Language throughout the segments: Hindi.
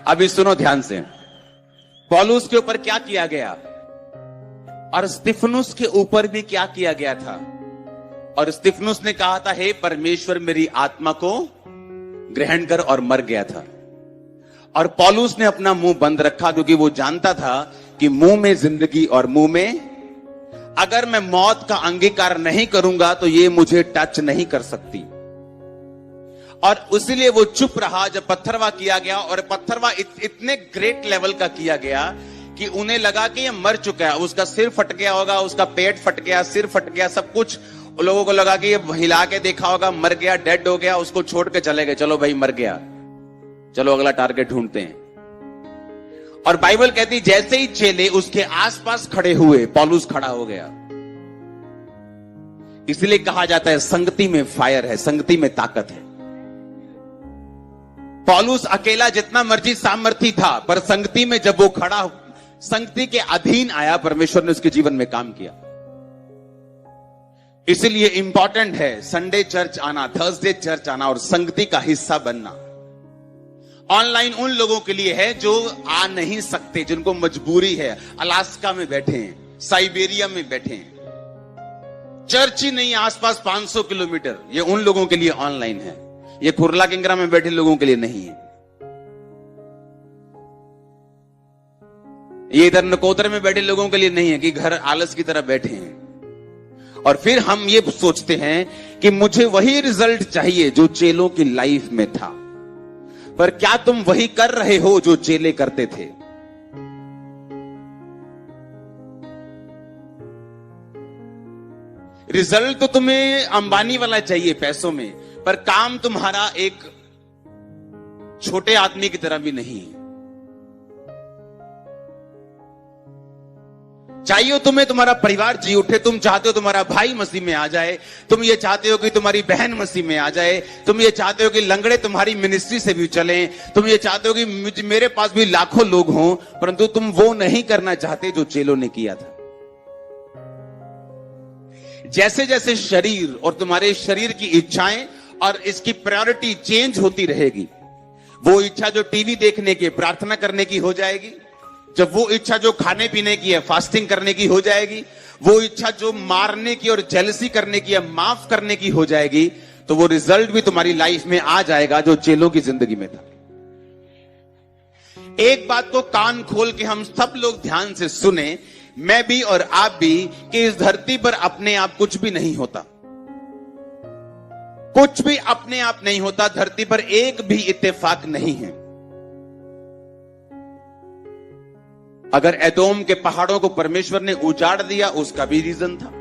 अभी सुनो ध्यान से, पौलुस के ऊपर क्या किया गया और स्तिफनुस के ऊपर भी क्या किया गया था। और स्तिफनुस ने कहा था, हे परमेश्वर मेरी आत्मा को ग्रहण कर, और मर गया था। और पौलुस ने अपना मुंह बंद रखा क्योंकि वो जानता था कि मुंह में जिंदगी और मुंह में, अगर मैं मौत का अंगीकार नहीं करूंगा तो ये मुझे टच नहीं कर सकती। और इसलिए वो चुप रहा जब पत्थरवा किया गया। और पत्थरवा इतने ग्रेट लेवल का किया गया कि उन्हें लगा कि ये मर चुका है। उसका सिर फट गया होगा, उसका पेट फट गया, सिर फट गया, सब कुछ। लोगों को लगा कि ये हिला के देखा होगा, मर गया, डेड हो गया, उसको छोड़ के चले गए। चलो भाई मर गया, चलो अगला टारगेट ढूंढते हैं। और बाइबल कहती जैसे ही चेले उसके आसपास खड़े हुए, पौलुस खड़ा हो गया। इसलिए कहा जाता है संगति में फायर है, संगति में ताकत है। पौलुस अकेला जितना मर्जी सामर्थी था, पर संगति में जब वो खड़ा, संगति के अधीन आया, परमेश्वर ने उसके जीवन में काम किया। इसलिए इंपॉर्टेंट है संडे चर्च आना, थर्सडे चर्च आना और संगति का हिस्सा बनना। ऑनलाइन उन लोगों के लिए है जो आ नहीं सकते, जिनको मजबूरी है, अलास्का में बैठे हैं, साइबेरिया में बैठे हैं, चर्च ही नहीं आसपास 500 किलोमीटर, ये उन लोगों के लिए ऑनलाइन है। ये कुर्ला किंगरा में बैठे लोगों के लिए नहीं है। ये इधर नकोदर में बैठे लोगों के लिए नहीं है कि घर आलस की तरह बैठे हैं। और फिर हम ये सोचते हैं कि मुझे वही रिजल्ट चाहिए जो चेलों की लाइफ में था। पर क्या तुम वही कर रहे हो जो चेले करते थे? रिजल्ट तो तुम्हें अंबानी वाला चाहिए पैसों में, पर काम तुम्हारा एक छोटे आदमी की तरह भी नहीं है। चाहिए तुम्हें तुम्हारा परिवार जी उठे, तुम चाहते हो तुम्हारा भाई मसीह में आ जाए, तुम ये चाहते हो कि तुम्हारी बहन मसीह में आ जाए, तुम ये चाहते हो कि लंगड़े तुम्हारी मिनिस्ट्री से भी चलें, तुम ये चाहते हो कि मेरे पास भी लाखों लोग हों, परंतु तुम वो नहीं करना चाहते जो चेलों ने किया था। जैसे जैसे शरीर और तुम्हारे शरीर की इच्छाएं और इसकी प्रायोरिटी चेंज होती रहेगी, वो इच्छा जो टीवी देखने की, प्रार्थना करने की हो जाएगी, जब वो इच्छा जो खाने पीने की है, फास्टिंग करने की हो जाएगी, वो इच्छा जो मारने की और जेलसी करने की है, माफ करने की हो जाएगी, तो वो रिजल्ट भी तुम्हारी लाइफ में आ जाएगा जो चेलों की जिंदगी में था। एक बात को कान खोल के हम सब लोग ध्यान से सुने, मैं भी और आप भी, कि इस धरती पर अपने आप कुछ भी नहीं होता। कुछ भी अपने आप नहीं होता। धरती पर एक भी इत्तेफाक नहीं है। अगर एदोम के पहाड़ों को परमेश्वर ने उजाड़ दिया, उसका भी रीजन था।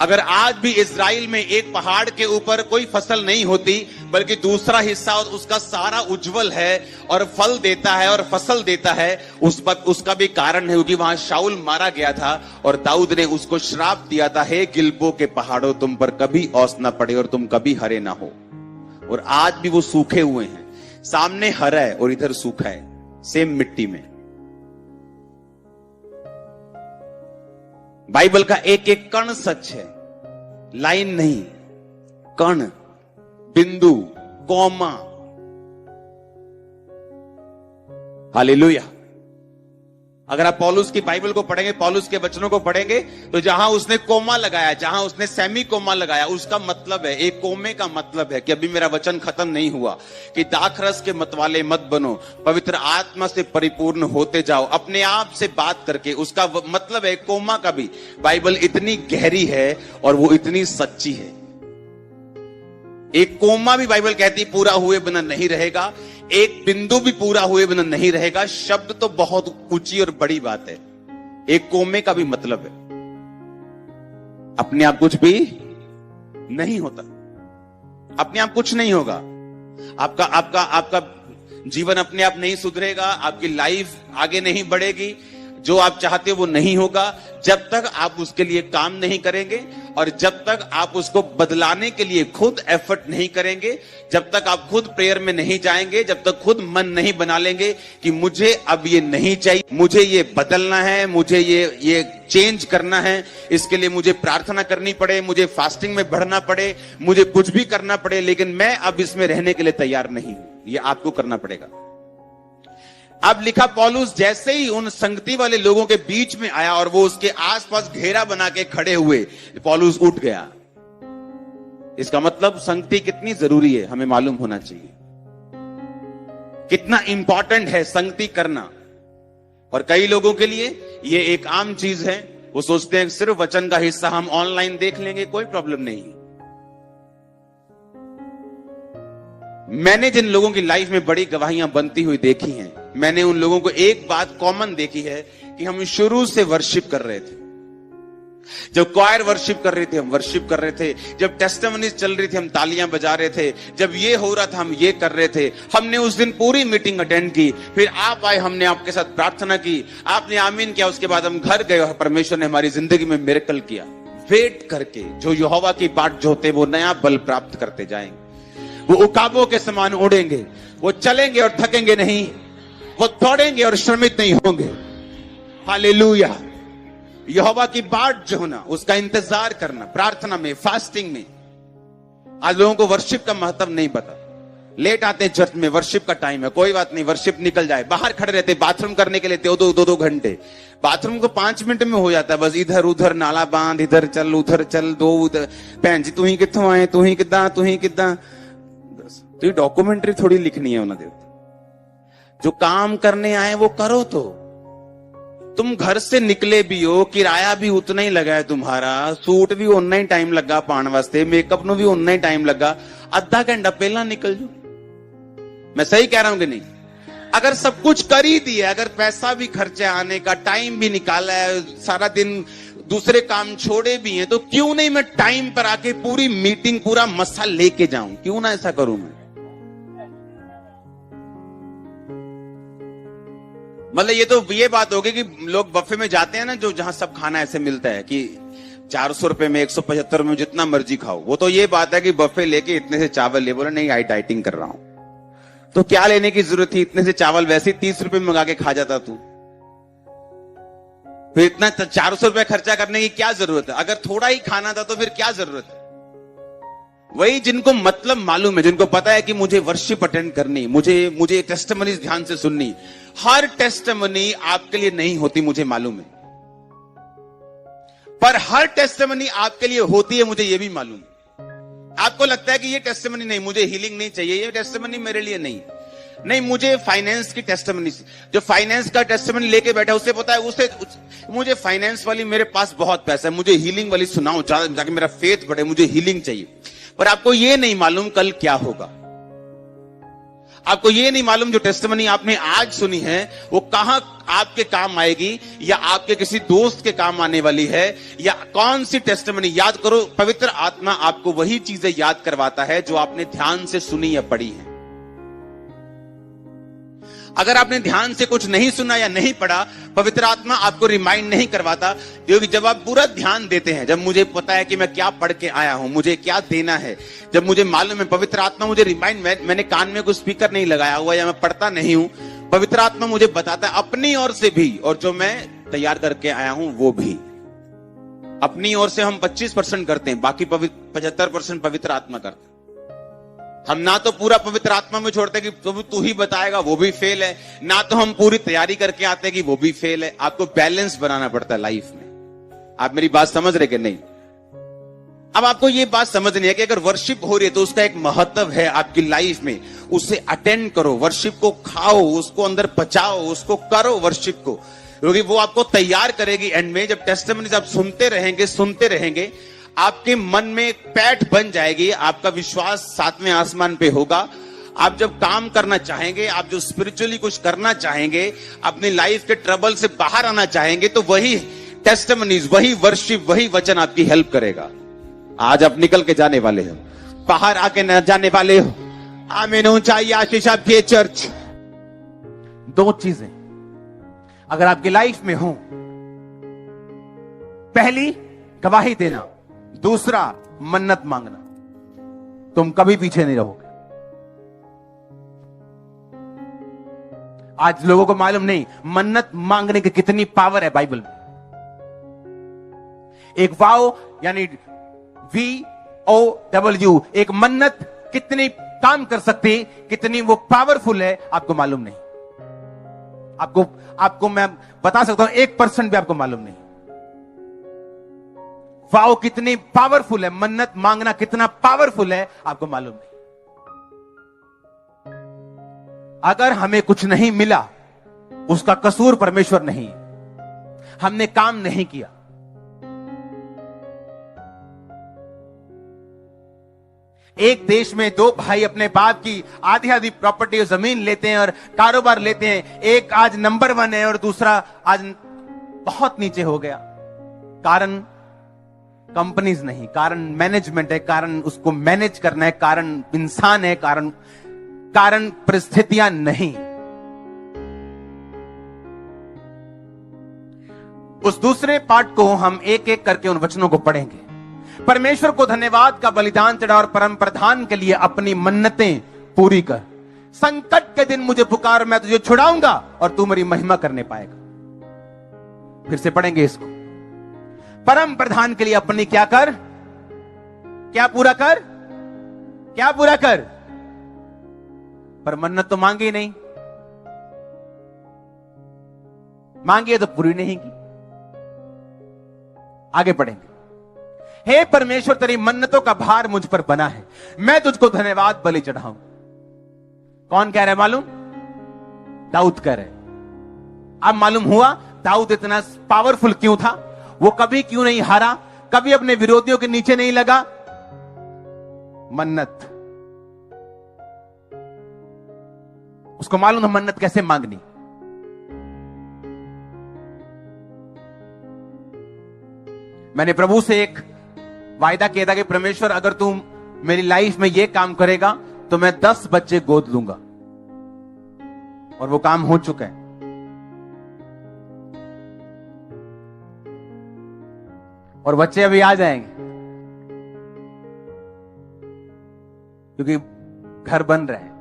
अगर आज भी इजराइल में एक पहाड़ के ऊपर कोई फसल नहीं होती, बल्कि दूसरा हिस्सा और उसका सारा उज्जवल है और फल देता है और फसल देता है, उसका भी कारण है, क्योंकि वहां शाऊल मारा गया था और दाऊद ने उसको श्राप दिया था, हे गिलबो के पहाड़ों तुम पर कभी ओस ना पड़े और तुम कभी हरे ना हो। और आज भी वो सूखे हुए हैं, सामने हरा है और इधर सूखा है, सेम मिट्टी में। बाइबल का एक एक कण सच है, लाइन नहीं, कण, बिंदु, कॉमा। हालेलुया। अगर आप पौलुस की बाइबल को पढ़ेंगे, पौलुस के वचनों को पढ़ेंगे, तो जहां उसने कोमा लगाया, जहां उसने सेमी कोमा लगाया, उसका मतलब है, एक कोमे का मतलब है कि अभी मेरा वचन खत्म नहीं हुआ, कि दाखरस के मतवाले मत बनो, पवित्र आत्मा से परिपूर्ण होते जाओ, अपने आप से बात करके। उसका मतलब है कोमा का भी। बाइबल इतनी गहरी है और वो इतनी सच्ची है। एक कोमा भी बाइबल कहती पूरा हुए बिना नहीं रहेगा, एक बिंदु भी पूरा हुए बिना नहीं रहेगा। शब्द तो बहुत ऊंची और बड़ी बात है। एक कोमे का भी मतलब है अपने आप कुछ भी नहीं होता, अपने आप कुछ नहीं होगा। आपका जीवन अपने आप नहीं सुधरेगा, आपकी लाइफ आगे नहीं बढ़ेगी, जो आप चाहते हो वो नहीं होगा जब तक आप उसके लिए काम नहीं करेंगे, और जब तक आप उसको बदलाने के लिए खुद एफर्ट नहीं करेंगे, जब तक आप खुद प्रेयर में नहीं जाएंगे, जब तक खुद मन नहीं बना लेंगे कि मुझे अब ये नहीं चाहिए, मुझे ये बदलना है, मुझे ये चेंज करना है, इसके लिए मुझे प्रार्थना करनी पड़े, मुझे फास्टिंग में बढ़ना पड़े, मुझे कुछ भी करना पड़े, लेकिन मैं अब इसमें रहने के लिए तैयार नहीं हूं, ये आपको करना पड़ेगा। अब लिखा पौलुस जैसे ही उन संगति वाले लोगों के बीच में आया और वो उसके आसपास घेरा बना के खड़े हुए, पौलुस उठ गया। इसका मतलब संगति कितनी जरूरी है हमें मालूम होना चाहिए, कितना इंपॉर्टेंट है संगति करना। और कई लोगों के लिए ये एक आम चीज है, वो सोचते हैं सिर्फ वचन का हिस्सा हम ऑनलाइन देख लेंगे, कोई प्रॉब्लम नहीं। मैंने जिन लोगों की लाइफ में बड़ी गवाहियां बनती हुई देखी हैं, मैंने उन लोगों को एक बात कॉमन देखी है कि हम शुरू से वर्शिप कर रहे थे। जब क्वायर वर्शिप कर रहे थे हम वर्शिप कर रहे थे, जब टेस्टिमनीज चल रही थी हम तालियां बजा रहे थे, जब ये हो रहा था हम ये कर रहे थे। हमने उस दिन पूरी मीटिंग अटेंड की, फिर आप आए, हमने आपके साथ प्रार्थना की, आपने आमीन किया, उसके बाद हम घर गए और परमेश्वर ने हमारी जिंदगी में मिरेकल किया। वेट करके जो यहोवा की बाट जो होते वो नया बल प्राप्त करते जाएंगे, वो उकाबों के समान उड़ेंगे, वो चलेंगे और थकेंगे नहीं, वो दौड़ेंगे और श्रमित नहीं होंगे। हालेलुया। यहोवा की बाट जो होना, उसका इंतजार करना, प्रार्थना में, फास्टिंग में। आज लोगों को वर्शिप का महत्व नहीं पता, लेट आते हैं चर्च में, वर्शिप का टाइम है, कोई बात नहीं, वर्शिप निकल जाए। बाहर खड़े रहते बाथरूम करने के लिए दो घंटे, बाथरूम को 5 मिनट में हो जाता है, बस इधर उधर नाला बांध, इधर चल उधर चल, दो उधर। भैन जी तुही कित्थों आए, तुही किद्दां। तो ये डॉक्यूमेंट्री थोड़ी लिखनी है उन्होंने, जो काम करने आए वो करो। तो तुम घर से निकले भी हो, किराया भी उतना ही लगा है तुम्हारा, सूट भी उतना ही टाइम लगा पाने वास्ते, मेकअप नु भी उतना ही टाइम लगा, आधा घंटा पहला निकल जाओ। मैं सही कह रहा हूं कि नहीं? अगर सब कुछ कर ही दिया, अगर पैसा भी खर्चा आने का, टाइम भी निकाला है, सारा दिन दूसरे काम छोड़े भी हैं, तो क्यों नहीं मैं टाइम पर आके पूरी मीटिंग, पूरा मसा लेके जाऊं? क्यों ना ऐसा करूं मैं? मतलब ये बात होगी कि लोग बफे में जाते हैं ना, जो जहां सब खाना ऐसे मिलता है कि 400 रुपए में, 175 में, जितना मर्जी खाओ। वो तो ये बात है कि बफे लेके इतने से चावल ले, बोले नहीं डाइटिंग कर रहा हूं। तो क्या लेने की जरूरत थी? इतने से चावल वैसे ही 30 रुपए में मंगा के खा जाता तू। फिर इतना 400 रुपए खर्चा करने की क्या जरूरत है? अगर थोड़ा ही खाना था तो फिर क्या जरूरत है? वही जिनको मतलब मालूम है, जिनको पता है कि मुझे वर्शिप अटेंड करनी, मुझे टेस्टिमनीज ध्यान से सुननी। हर टेस्टिमनी आपके लिए नहीं होती, मुझे मालूम है, पर हर टेस्टिमनी आपके लिए होती है, मुझे यह भी मालूम है। आपको लगता है कि ये टेस्टिमनी नहीं, मुझे हीलिंग नहीं चाहिए, ये टेस्टिमनी मेरे लिए नहीं, मुझे फाइनेंस की टेस्टिमनी, जो फाइनेंस का टेस्टिमनी लेके बैठा उसे पता है, मुझे फाइनेंस वाली, मेरे पास बहुत पैसा है, मुझे हीलिंग वाली सुनाओ ताकि मेरा फेथ बढ़े, मुझे हीलिंग चाहिए। पर आपको ये नहीं मालूम कल क्या होगा, आपको ये नहीं मालूम जो टेस्टिमनी आपने आज सुनी है वो कहां आपके काम आएगी, या आपके किसी दोस्त के काम आने वाली है, या कौन सी टेस्टिमनी। याद करो, पवित्र आत्मा आपको वही चीजें याद करवाता है जो आपने ध्यान से सुनी या पढ़ी है। अगर आपने ध्यान से कुछ नहीं सुना या नहीं पढ़ा, पवित्र आत्मा आपको रिमाइंड नहीं करवाता। क्योंकि जब आप पूरा ध्यान देते हैं, जब मुझे पता है कि मैं क्या पढ़ के आया हूं, मुझे क्या देना है, जब मुझे मालूम है, पवित्र आत्मा मुझे रिमाइंड, मैंने कान में कोई स्पीकर नहीं लगाया हुआ या मैं पढ़ता नहीं हूं, पवित्र आत्मा मुझे बताता है अपनी ओर से भी, और जो मैं तैयार करके आया हूं वो भी। अपनी ओर से हम 25% करते हैं, बाकी 75% पवित्र आत्मा करते हैं। हम ना तो पूरा पवित्र आत्मा में छोड़ते कि तू ही बताएगा, वो भी फेल है, ना तो हम पूरी तैयारी करके आते कि वो भी फेल है। आपको बैलेंस बनाना पड़ता है लाइफ में। आप मेरी बात समझ रहे कि नहीं? अब आपको ये बात समझनी है कि अगर वर्शिप हो रही है तो उसका एक महत्व है आपकी लाइफ में, उसे अटेंड करो, वर्शिप को खाओ, उसको अंदर पचाओ, उसको करो वर्शिप को, क्योंकि वो आपको तैयार करेगी। एंड में जब टेस्टिमनीज आप सुनते रहेंगे, आपके मन में एक पैठ बन जाएगी, आपका विश्वास 7वें आसमान पे होगा। आप जब काम करना चाहेंगे, आप जो स्पिरिचुअली कुछ करना चाहेंगे, अपनी लाइफ के ट्रबल से बाहर आना चाहेंगे, तो वही टेस्टिमनीज, वही वर्शिप, वही वचन आपकी हेल्प करेगा। आज आप निकल के जाने वाले हो, बाहर आके न जाने वाले हो। आमीन। ऊंचाई आशीष आपकी चर्च। 2 चीजें अगर आपकी लाइफ में हो, पहली गवाही देना, दूसरा मन्नत मांगना, तुम कभी पीछे नहीं रहोगे। आज लोगों को मालूम नहीं मन्नत मांगने की कितनी पावर है बाइबल में। एक वाव यानी VOW, एक मन्नत कितनी काम कर सकती, कितनी वो पावरफुल है, आपको मालूम नहीं। आपको मैं बता सकता हूं 1% भी आपको मालूम नहीं। वाओ कितनी पावरफुल है, मन्नत मांगना कितना पावरफुल है आपको मालूम नहीं। अगर हमें कुछ नहीं मिला उसका कसूर परमेश्वर नहीं, हमने काम नहीं किया। एक देश में दो भाई अपने बाप की आधी आधी प्रॉपर्टी और जमीन लेते हैं और कारोबार लेते हैं। एक आज नंबर 1 है और दूसरा आज बहुत नीचे हो गया। कारण कंपनीज नहीं, कारण मैनेजमेंट है, कारण उसको मैनेज करना है, कारण इंसान है, कारण परिस्थितियां नहीं। उस दूसरे पार्ट को हम एक एक करके उन वचनों को पढ़ेंगे। परमेश्वर को धन्यवाद का बलिदान चढ़ा और परम प्रधान के लिए अपनी मन्नतें पूरी कर। संकट के दिन मुझे पुकार, मैं तुझे छुड़ाऊंगा और तू मेरी महिमा करने पाएगा। फिर से पढ़ेंगे इसको। परम प्रधान के लिए अपनी क्या कर, क्या पूरा कर, क्या पूरा कर। पर मन्नत तो मांगी नहीं, मांगी है तो पूरी नहीं की। आगे पढ़ेंगे। हे परमेश्वर तेरी मन्नतों का भार मुझ पर बना है, मैं तुझको धन्यवाद बलि चढ़ाऊं। कौन कह रहा है मालूम? दाऊद कह रहे। अब मालूम हुआ दाऊद इतना पावरफुल क्यों था, वो कभी क्यों नहीं हारा, कभी अपने विरोधियों के नीचे नहीं लगा। मन्नत। उसको मालूम था मन्नत कैसे मांगनी। मैंने प्रभु से एक वायदा किया था कि परमेश्वर अगर तू मेरी लाइफ में ये काम करेगा तो मैं 10 बच्चे गोद लूंगा, और वो काम हो चुका है। और बच्चे अभी आ जाएंगे क्योंकि घर बन रहे हैं।